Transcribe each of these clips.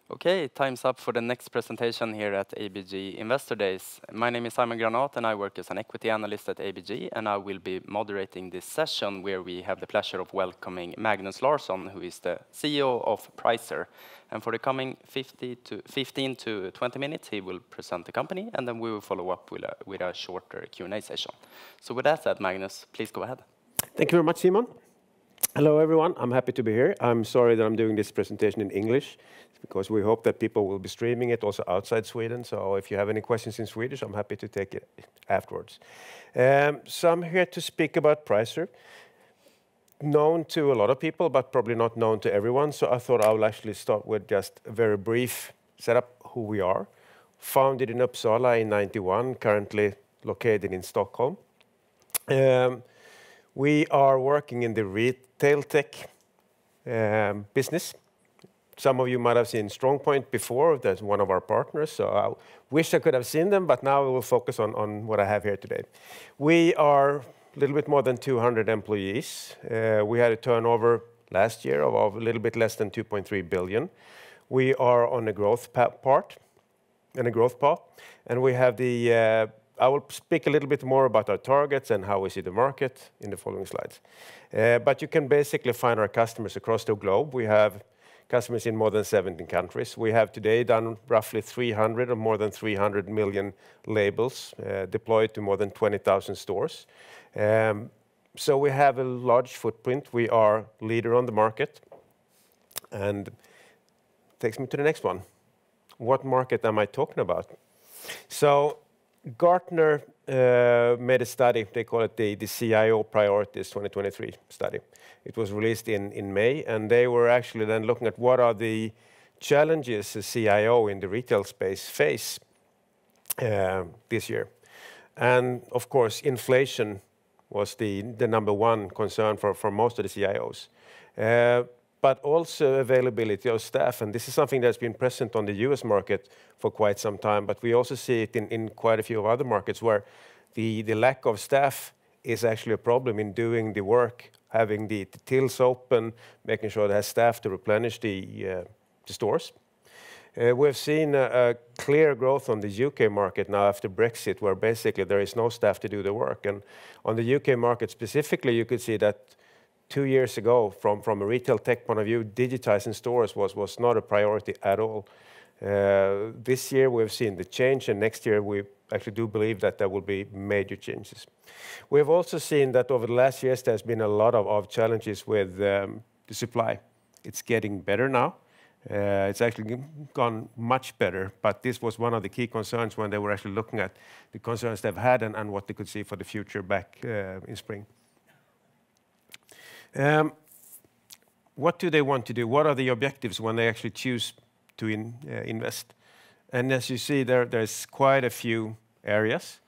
Okay, time's up for the next presentation here at ABG Investor Days. My name is Simon Granat and I work as an equity analyst at ABG, and I will be moderating this session where we have the pleasure of welcoming Magnus Larsson, who is the CEO of Pricer. And for the coming 15 to 20 minutes, he will present the company, and then we will follow up with a shorter Q&A session. So with that said, Magnus, please go ahead. Thank you very much, Simon. Hello, everyone. I'm happy to be here. I'm sorry that I'm doing this presentation in English because we hope that people will be streaming it also outside Sweden. So if you have any questions in Swedish, I'm happy to take it afterwards. So I'm here to speak about Pricer, known to a lot of people, but probably not known to everyone. So I thought I will actually start with just a very brief setup who we are. Founded in Uppsala in '91, currently located in Stockholm. We are working in the retail tech business. Some of you might have seen StrongPoint before. That's one of our partners. So I wish I could have seen them, but now we will focus on what I have here today. We are a little bit more than 200 employees. We had a turnover last year of a little bit less than 2.3 billion. We are on a growth path, and we have the I will speak a little bit more about our targets and how we see the market in the following slides. But you can basically find our customers across the globe. We have customers in more than 17 countries. We have today done roughly 300 or more than 300 million labels deployed to more than 20,000 stores. So we have a large footprint. We are leader on the market. And takes me to the next one. What market am I talking about? So Gartner made a study. They call it the CIO Priorities 2023 study. It was released in May, and they were actually then looking at what are the challenges a CIO in the retail space face this year. And of course, inflation was the number one concern for most of the CIOs. But also availability of staff. And this is something that's been present on the US market for quite some time, but we also see it in quite a few of other markets where the lack of staff is actually a problem in doing the work, having the tills open, making sure they have staff to replenish the stores. We've seen a clear growth on the UK market now after Brexit, where basically there is no staff to do the work. And on the UK market specifically, you could see that 2 years ago, from a retail tech point of view, digitizing stores was not a priority at all. This year we've seen the change, and next year we actually do believe that there will be major changes. We've also seen that over the last years there's been a lot of challenges with the supply. It's getting better now. It's actually gone much better, but this was one of the key concerns when they were actually looking at the concerns they've had and what they could see for the future back in spring. What do they want to do? What are the objectives when they actually choose to invest? And as you see, there's quite a few areas,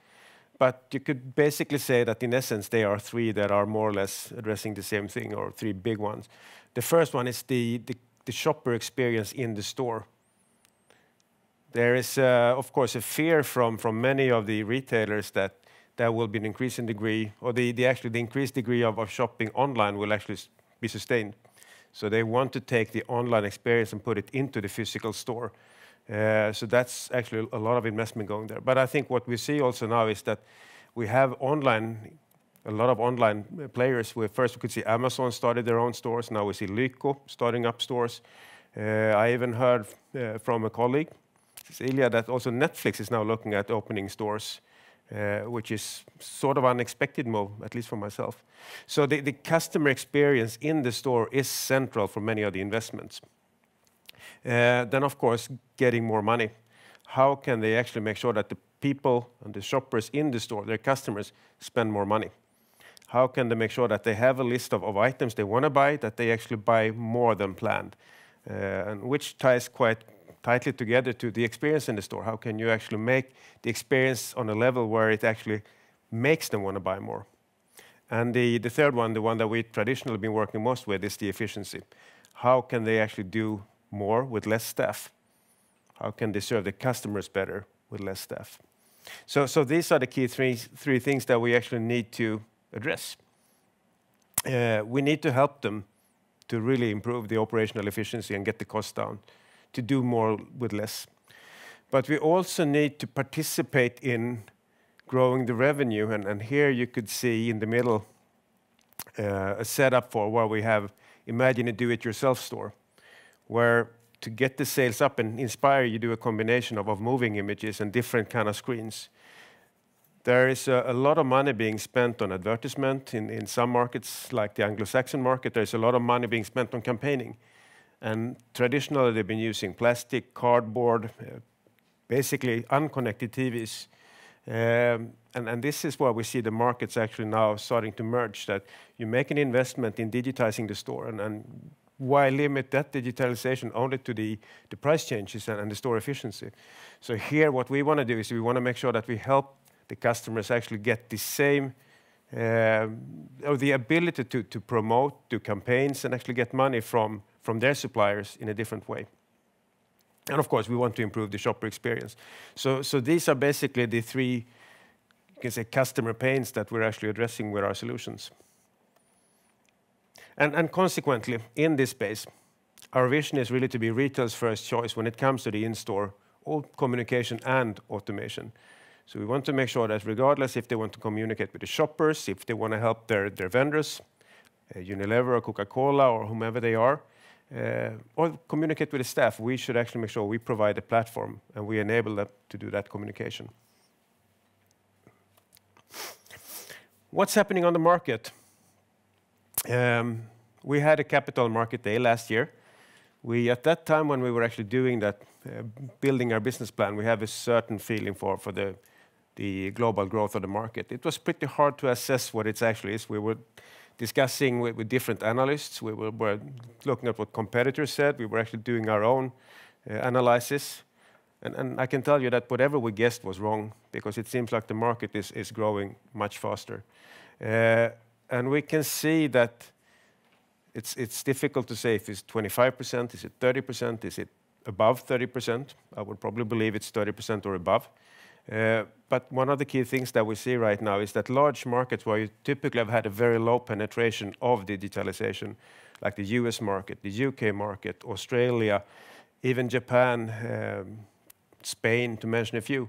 but you could basically say that in essence, there are three that are more or less addressing the same thing, or three big ones. The first one is the shopper experience in the store. There is, of course, a fear from many of the retailers that there will be an increasing degree, or the increased degree of shopping online will actually be sustained. So they want to take the online experience and put it into the physical store. So that's actually a lot of investment going there. But I think what we see also now is that we have a lot of online players. First we could see Amazon started their own stores. Now we see Lyko starting up stores. I even heard from a colleague, Cecilia, that also Netflix is now looking at opening stores, which is sort of unexpected move, at least for myself. So the customer experience in the store is central for many of the investments. Then, of course, getting more money. How can they actually make sure that the people and the shoppers in the store, their customers, spend more money? How can they make sure that they have a list of items they want to buy, that they actually buy more than planned? And which ties quite tightly together to the experience in the store. How can you actually make the experience on a level where it actually makes them want to buy more? And the third one, the one that we traditionally been working most with, is the efficiency. How can they actually do more with less staff? How can they serve the customers better with less staff? So these are the key three things that we actually need to address. We need to help them to really improve the operational efficiency and get the cost down. to do more with less. But we also need to participate in growing the revenue, and here you could see in the middle a setup for where we have, imagine a do-it-yourself store, where to get the sales up and Inspire, you do a combination of moving images and different kind of screens. There is a lot of money being spent on advertisement in some markets, like the Anglo-Saxon market. There's a lot of money being spent on campaigning. And traditionally, they've been using plastic, cardboard, basically unconnected TVs. And this is where we see the markets actually now starting to merge, that you make an investment in digitizing the store, and why limit that digitalization only to the price changes and the store efficiency? So here, what we want to do is we want to make sure that we help the customers actually get the same, or the ability to promote, do campaigns, and actually get money from their suppliers in a different way. And of course, we want to improve the shopper experience. So these are basically the three, you can say, customer pains that we're actually addressing with our solutions. And consequently, in this space, our vision is really to be retail's first choice when it comes to the in-store, all communication and automation. So we want to make sure that regardless if they want to communicate with the shoppers, if they want to help their vendors, Unilever or Coca-Cola or whomever they are, or communicate with the staff, we should actually make sure we provide a platform and we enable them to do that communication. What's happening on the market? We had a capital market day last year. At that time when we were actually doing that, building our business plan, we have a certain feeling for the global growth of the market. It was pretty hard to assess what it actually is. We were discussing with different analysts. We were looking at what competitors said. We were actually doing our own analysis. And I can tell you that whatever we guessed was wrong, because it seems like the market is growing much faster. And we can see that it's difficult to say if it's 25%, is it 30%, is it above 30%? I would probably believe it's 30% or above. But one of the key things that we see right now is that large markets where you typically have had a very low penetration of digitalization, like the US market, the UK market, Australia, even Japan, Spain, to mention a few,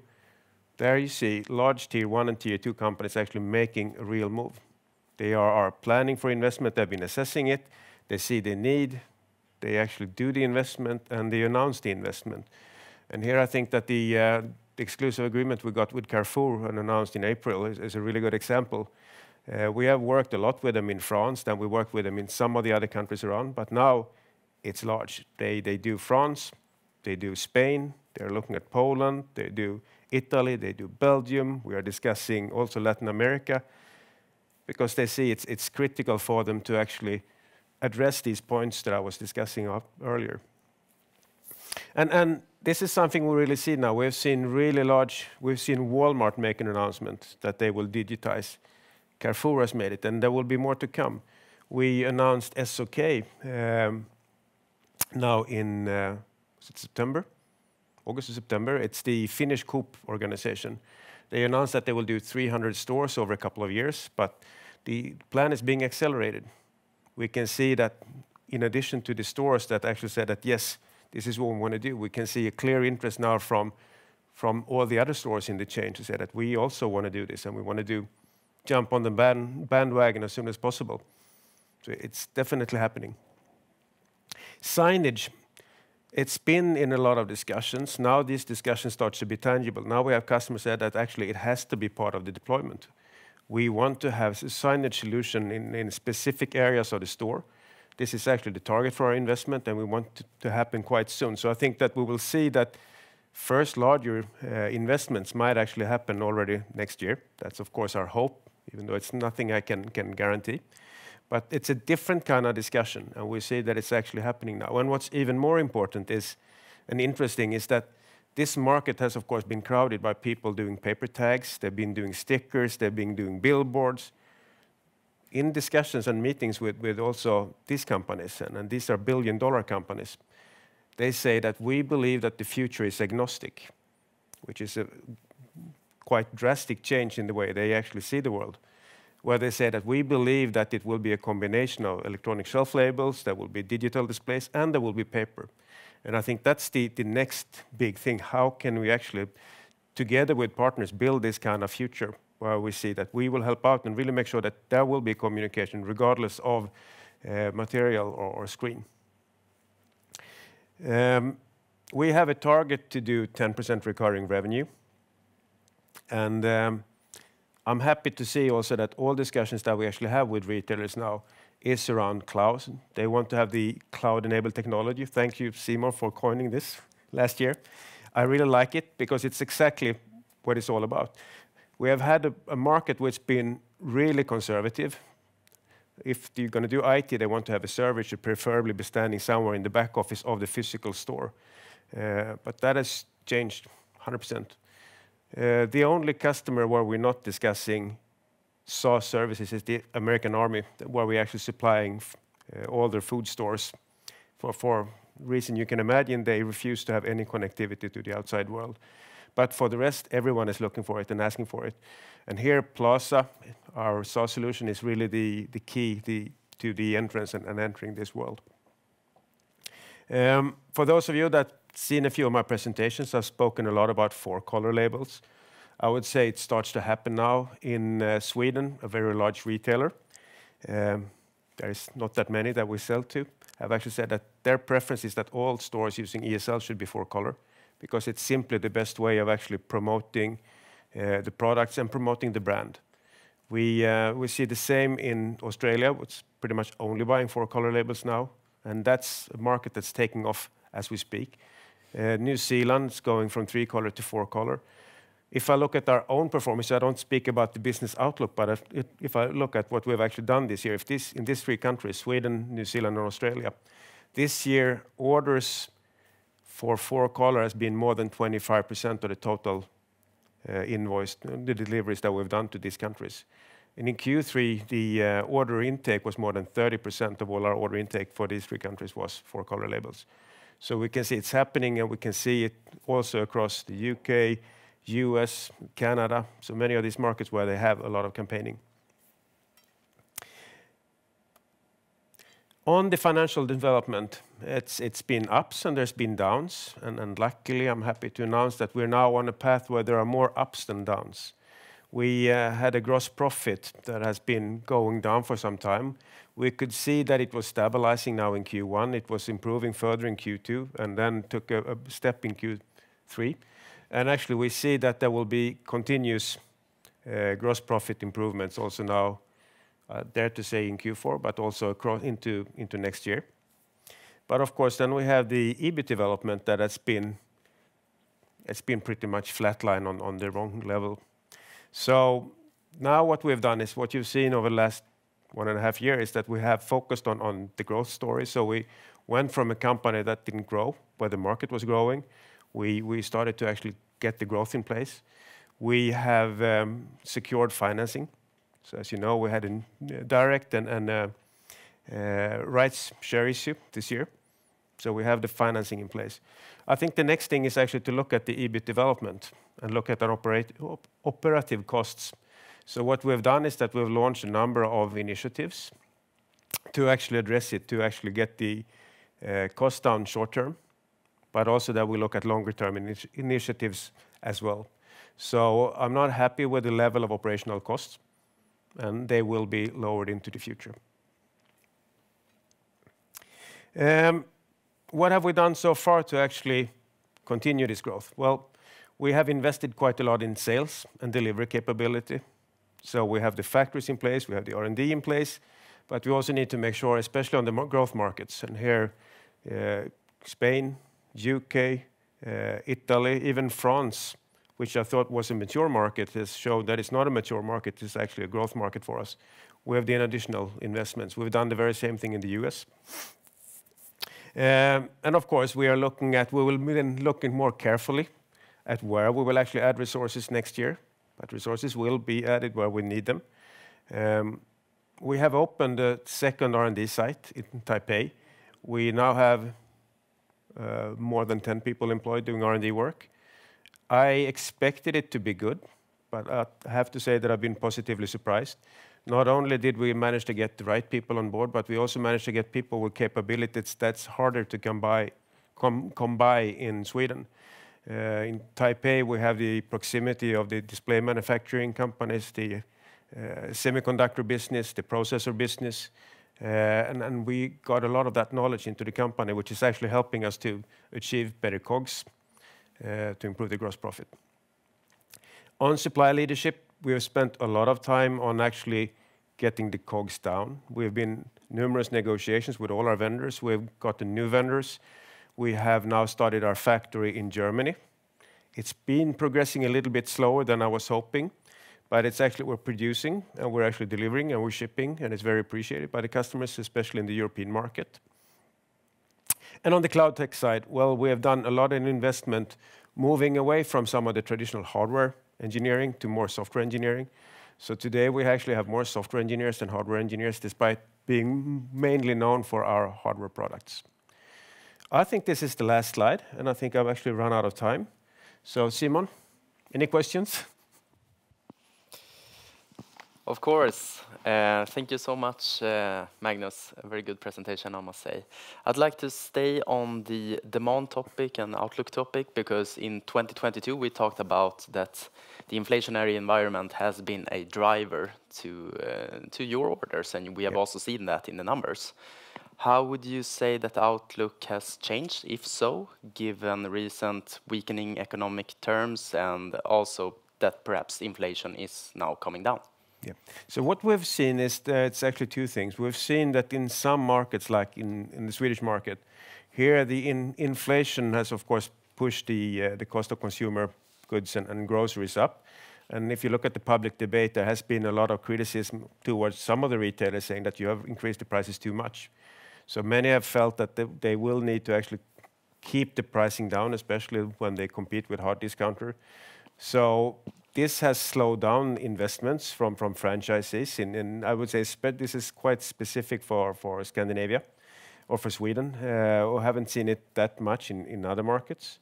there you see large tier 1 and tier 2 companies actually making a real move. They are planning for investment, they've been assessing it, they see the need, they actually do the investment, and they announce the investment. And here I think that the exclusive agreement we got with Carrefour and announced in April is a really good example. We have worked a lot with them in France, then we worked with them in some of the other countries around, but now it's large. They do France, they do Spain, they're looking at Poland, they do Italy, they do Belgium. We are discussing also Latin America, because they see it's critical for them to actually address these points that I was discussing earlier. And this is something we really see now. We've seen Walmart make an announcement that they will digitize. Carrefour has made it, and there will be more to come. We announced SOK now in September, August or September. It's the Finnish Coop organization. They announced that they will do 300 stores over a couple of years, but the plan is being accelerated. We can see that in addition to the stores that actually said that, yes, this is what we want to do, we can see a clear interest now from all the other stores in the chain to say that we also want to do this and we want to jump on the bandwagon as soon as possible. So it's definitely happening. Signage. It's been in a lot of discussions. Now these discussions start to be tangible. Now we have customers said that actually it has to be part of the deployment. We want to have a signage solution in specific areas of the store. This is actually the target for our investment, and we want it to happen quite soon. So I think that we will see that first larger investments might actually happen already next year. That's of course our hope, even though it's nothing I can guarantee. But it's a different kind of discussion, and we see that it's actually happening now. And what's even more important is, and interesting, is that this market has, of course, been crowded by people doing paper tags. They've been doing stickers. They've been doing billboards. In discussions and meetings with also these companies, and these are billion-dollar companies, they say that we believe that the future is agnostic, which is a quite drastic change in the way they actually see the world, where they say that we believe that it will be a combination of electronic shelf labels, there will be digital displays, and there will be paper. And I think that's the next big thing. How can we actually, together with partners, build this kind of future where we see that we will help out and really make sure that there will be communication regardless of material or screen. We have a target to do 10% recurring revenue. And I'm happy to see also that all discussions that we actually have with retailers now is around cloud. They want to have the cloud-enabled technology. Thank you, Seymour, for coining this last year. I really like it because it's exactly what it's all about. We have had a market which has been really conservative. If you're going to do IT, they want to have a server, it should preferably be standing somewhere in the back office of the physical store. But that has changed 100%. The only customer where we're not discussing SaaS services is the American Army, where we're actually supplying all their food stores. For reason you can imagine, they refuse to have any connectivity to the outside world. But for the rest, everyone is looking for it and asking for it. And here, Plaza, our SaaS solution, is really the key to the entrance and entering this world. For those of you that seen a few of my presentations, I've spoken a lot about 4-color labels. I would say it starts to happen now in Sweden, a very large retailer. There is not that many that we sell to. I've actually said that their preference is that all stores using ESL should be 4-color, because it's simply the best way of actually promoting the products and promoting the brand. We see the same in Australia, which is pretty much only buying 4-color labels now, and that's a market that's taking off as we speak. New Zealand is going from 3-color to 4-color. If I look at our own performance, I don't speak about the business outlook, but if I look at what we've actually done this year, in these 3 countries, Sweden, New Zealand, and Australia, this year orders for 4-color has been more than 25% of the total invoiced, the deliveries that we've done to these countries. And in Q3, the order intake was more than 30% of all our order intake for these 3 countries was 4-color labels. So we can see it's happening, and we can see it also across the UK, US, Canada, so many of these markets where they have a lot of campaigning. On the financial development, it's been ups and there's been downs, and luckily I'm happy to announce that we're now on a path where there are more ups than downs. We had a gross profit that has been going down for some time. We could see that it was stabilizing now in Q1. It was improving further in Q2, and then took a step in Q3. And actually, we see that there will be continuous gross profit improvements also now, dare to say in Q4, but also across into next year. But of course, then we have the EBIT development that it's been pretty much flatline on the wrong level. So now what we've done is what you've seen over the last 1.5 years is that we have focused on the growth story. So we went from a company that didn't grow, where the market was growing. We started to actually get the growth in place. We have secured financing. So as you know, we had a direct and rights share issue this year. So we have the financing in place. I think the next thing is actually to look at the EBIT development and look at our operative costs. So what we've done is that we've launched a number of initiatives to actually address it, to actually get the cost down short term, but also that we look at longer term initiatives as well. So I'm not happy with the level of operational costs, and they will be lowered into the future. What have we done so far to actually continue this growth? Well, we have invested quite a lot in sales and delivery capability. So we have the factories in place, we have the R&D in place, but we also need to make sure, especially on the growth markets, and here Spain, UK, Italy, even France, which I thought was a mature market, has shown that it's not a mature market, it's actually a growth market for us. We have done additional investments. We've done the very same thing in the US. And of course, we will be then looking more carefully at where we will actually add resources next year, but resources will be added where we need them. We have opened a second R&D site in Taipei. We now have more than 10 people employed doing R&D work. I expected it to be good, but I have to say that I've been positively surprised. Not only did we manage to get the right people on board, but we also managed to get people with capabilities that's harder to come by come by in Sweden. In Taipei, we have the proximity of the display manufacturing companies, the semiconductor business, the processor business, and we got a lot of that knowledge into the company, which is actually helping us to achieve better COGS, to improve the gross profit. On supply leadership, we have spent a lot of time on actually getting the COGS down. We've been numerous negotiations with all our vendors. We've gotten new vendors. We have now started our factory in Germany. It's been progressing a little bit slower than I was hoping, but it's actually we're producing, and we're actually delivering, and we're shipping, and it's very appreciated by the customers, especially in the European market. And on the cloud tech side, well, we have done a lot of investment, moving away from some of the traditional hardware engineering to more software engineering. So today, we actually have more software engineers than hardware engineers, despite being mainly known for our hardware products. I think this is the last slide, and I think I've actually run out of time. So Simon, any questions? Of course. Thank you so much, Magnus. A very good presentation, I must say. I'd like to stay on the demand topic and outlook topic, because in 2022, we talked about that the inflationary environment has been a driver to your orders, and we have also seen that in the numbers. How would you say that the outlook has changed, if so, given recent weakening economic terms and also that perhaps inflation is now coming down? Yeah. So what we've seen is that it's actually two things. We've seen that in some markets, like in the Swedish market, here the inflation has, of course, pushed the cost of consumer goods and groceries up. And if you look at the public debate, there has been a lot of criticism towards some of the retailers saying that you have increased the prices too much. So many have felt that they will need to actually keep the pricing down, especially when they compete with hard discounter. So this has slowed down investments from franchises. And I would say this is quite specific for Scandinavia or for Sweden. We haven't seen it that much in other markets.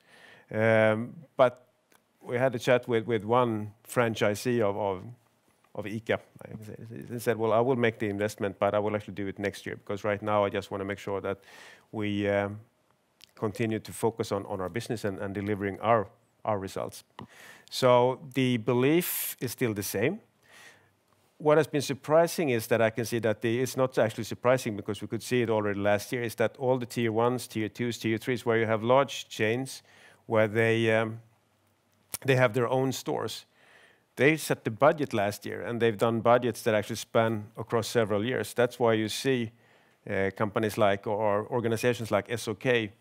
But we had a chat with one franchisee of Inga. He said, well, I will make the investment, but I will actually do it next year, because right now I just want to make sure that we continue to focus on our business and delivering our results. So the belief is still the same. What has been surprising is that I can see that it's not actually surprising, because we could see it already last year, is that all the tier 1s, tier 2s, tier 3s, where you have large chains, where they have their own stores. They set the budget last year, and they've done budgets that actually span across several years. That's why you see companies like, or organizations like SOK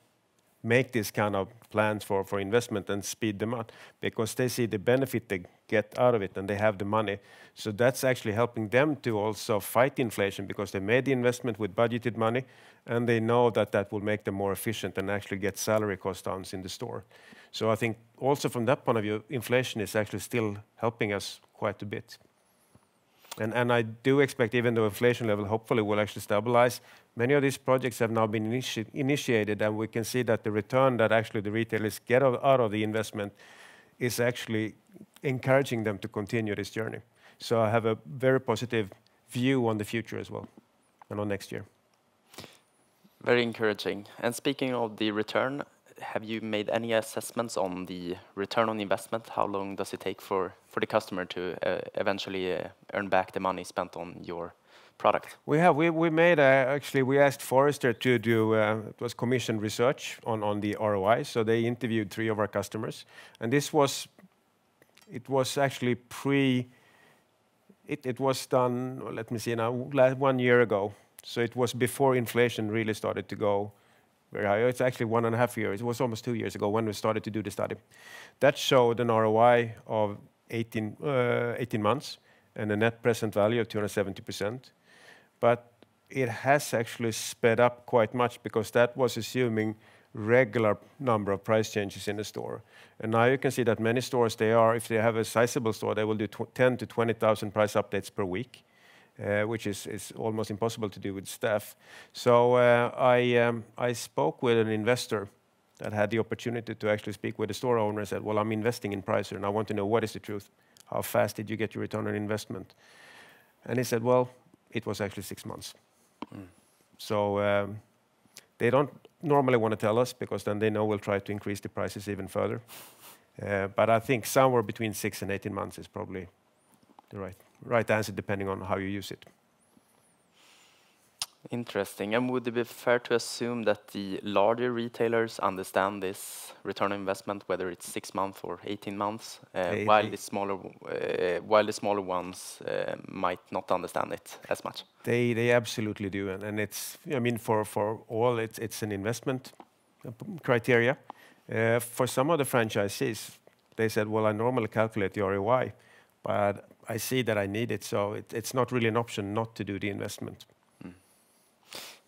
make this kind of plans for investment and speed them up, because they see the benefit they get out of it, and they have the money. So that's actually helping them to also fight inflation, because they made the investment with budgeted money, and they know that that will make them more efficient and actually get salary cost downs in the store. So I think also from that point of view, inflation is actually still helping us quite a bit. And I do expect, even though inflation level hopefully will actually stabilize, many of these projects have now been initiated, and we can see that the return that actually the retailers get out of the investment is actually encouraging them to continue this journey. So I have a very positive view on the future as well, and on next year. Very encouraging. And speaking of the return, have you made any assessments on the return on investment? How long does it take for the customer to eventually earn back the money spent on your product? We have. We made actually we asked Forrester to do it was commissioned research on the ROI. So they interviewed 3 of our customers, and it was actually it was done. Let me see now, 1 year ago. So it was before inflation really started to go very high. It's actually 1.5 years. It was almost 2 years ago when we started to do the study. That showed an ROI of 18 months and a net present value of 270%. But it has actually sped up quite much, because that was assuming regular number of price changes in the store. And now you can see that many stores, if they have a sizable store, they will do 10 to 20,000 price updates per week, which is almost impossible to do with staff. So I spoke with an investor that had the opportunity to actually speak with the store owner and said, well, I'm investing in Pricer, and I want to know what is the truth. How fast did you get your return on investment? And he said, well, it was actually 6 months. So They don't normally want to tell us because then they know we'll try to increase the prices even further. But I think somewhere between 6 and 18 months is probably the right answer, depending on how you use it. Interesting. And would it be fair to assume that the larger retailers understand this return on investment, whether it's 6 months or 18 months, while the smaller ones might not understand it as much? They absolutely do, and it's, I mean, for all it's an investment criteria. For some of the franchisees, they said, well, I normally calculate the ROI, but I see that I need it, so it's not really an option not to do the investment.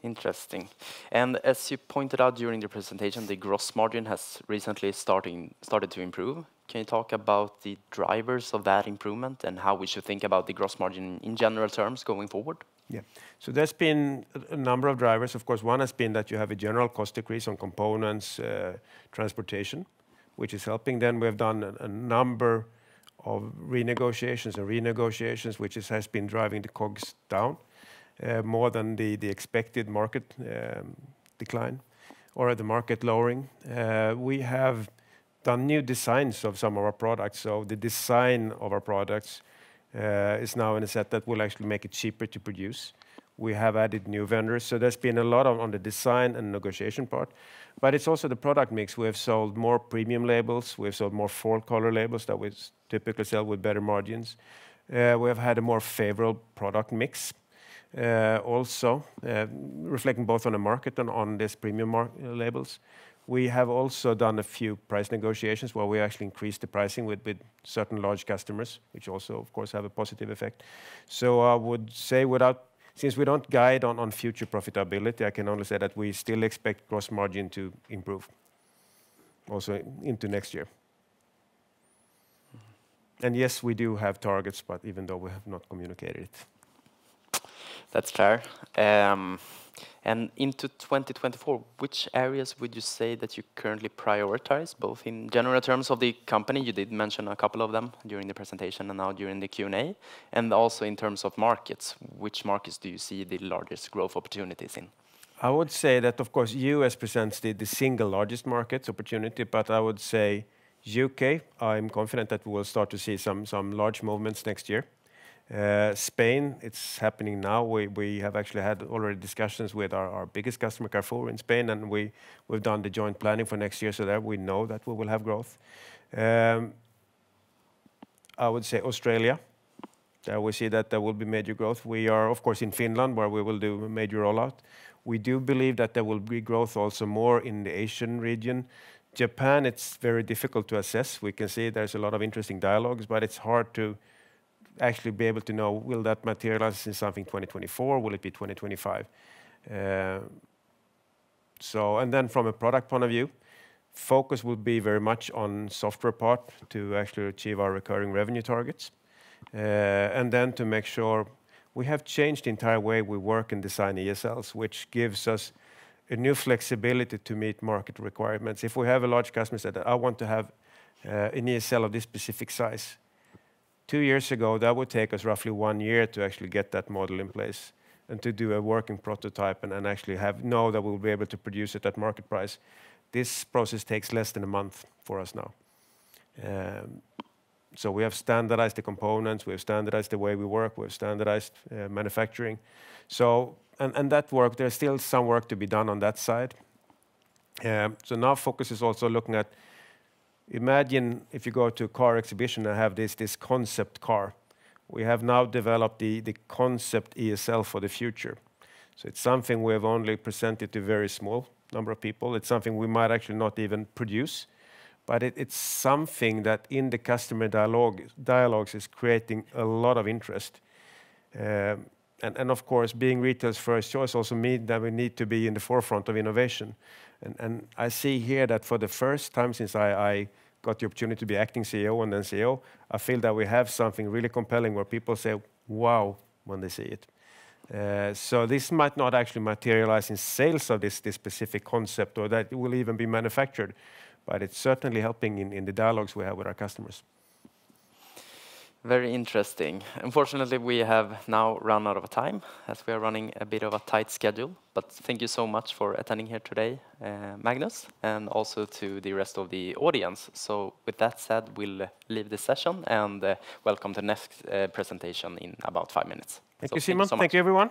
Interesting. And as you pointed out during the presentation, the gross margin has recently started to improve. Can you talk about the drivers of that improvement and how we should think about the gross margin in general terms going forward? Yeah. So there's been a number of drivers. Of course, one has been that you have a general cost decrease on components, transportation, which is helping. Then we've done a number of renegotiations, which has been driving the COGS down. More than the expected market decline or the market lowering. We have done new designs of some of our products. So the design of our products is now in a set that will actually make it cheaper to produce. We have added new vendors. So there's been a lot on the design and negotiation part. But it's also the product mix. We have sold more premium labels. We have sold more full color labels that we typically sell with better margins. We have had a more favorable product mix. Also reflecting both on the market and on these premium labels. We have also done a few price negotiations where we actually increased the pricing with certain large customers, which also, of course, have a positive effect. So I would say since we don't guide on future profitability, I can only say that we still expect gross margin to improve also into next year. And yes, we do have targets, but even though we have not communicated it. That's fair. And into 2024, which areas would you say that you currently prioritize, both in general terms of the company? You did mention a couple of them during the presentation and now during the Q&A. And also in terms of markets, which markets do you see the largest growth opportunities in? I would say that, of course, US presents the single largest market opportunity, but I would say UK, I'm confident that we will start to see some large movements next year. Spain, it's happening now. We have actually had already discussions with our biggest customer, Carrefour, in Spain, and we've done the joint planning for next year, so there we know that we will have growth. I would say Australia. There we see that there will be major growth. We are, of course, in Finland, where we will do a major rollout. We do believe that there will be growth also more in the Asian region. Japan, it's very difficult to assess. We can see there's a lot of interesting dialogues, but it's hard to actually be able to know, will that materialize in something 2024? Will it be 2025? And then from a product point of view, focus will be very much on software part to actually achieve our recurring revenue targets. And then to make sure we have changed the entire way we work and design ESLs, which gives us a new flexibility to meet market requirements. If we have a large customer that I want to have an ESL of this specific size, 2 years ago, that would take us roughly 1 year to actually get that model in place and to do a working prototype and actually know that we'll be able to produce it at market price. This process takes less than a month for us now. So we have standardized the components, we have standardized the way we work, we have standardized manufacturing. So, and that work, there's still some work to be done on that side. So now focus is also looking at, imagine if you go to a car exhibition and have this concept car. We have now developed the concept ESL for the future. So it's something we have only presented to a very small number of people. It's something we might actually not even produce, but it's something that in the customer dialogues is creating a lot of interest. And of course, being retail's first choice also means that we need to be in the forefront of innovation. And I see here that for the first time since I got the opportunity to be acting CEO and then CEO, I feel that we have something really compelling where people say, wow, when they see it. So this might not actually materialize in sales of this specific concept or that it will even be manufactured, but it's certainly helping in the dialogues we have with our customers. Very interesting. Unfortunately, we have now run out of time as we are running a bit of a tight schedule. But thank you so much for attending here today, Magnus, and also to the rest of the audience. So with that said, we'll leave this session and welcome the next presentation in about 5 minutes. Thank So you, Simon. so thank you, everyone.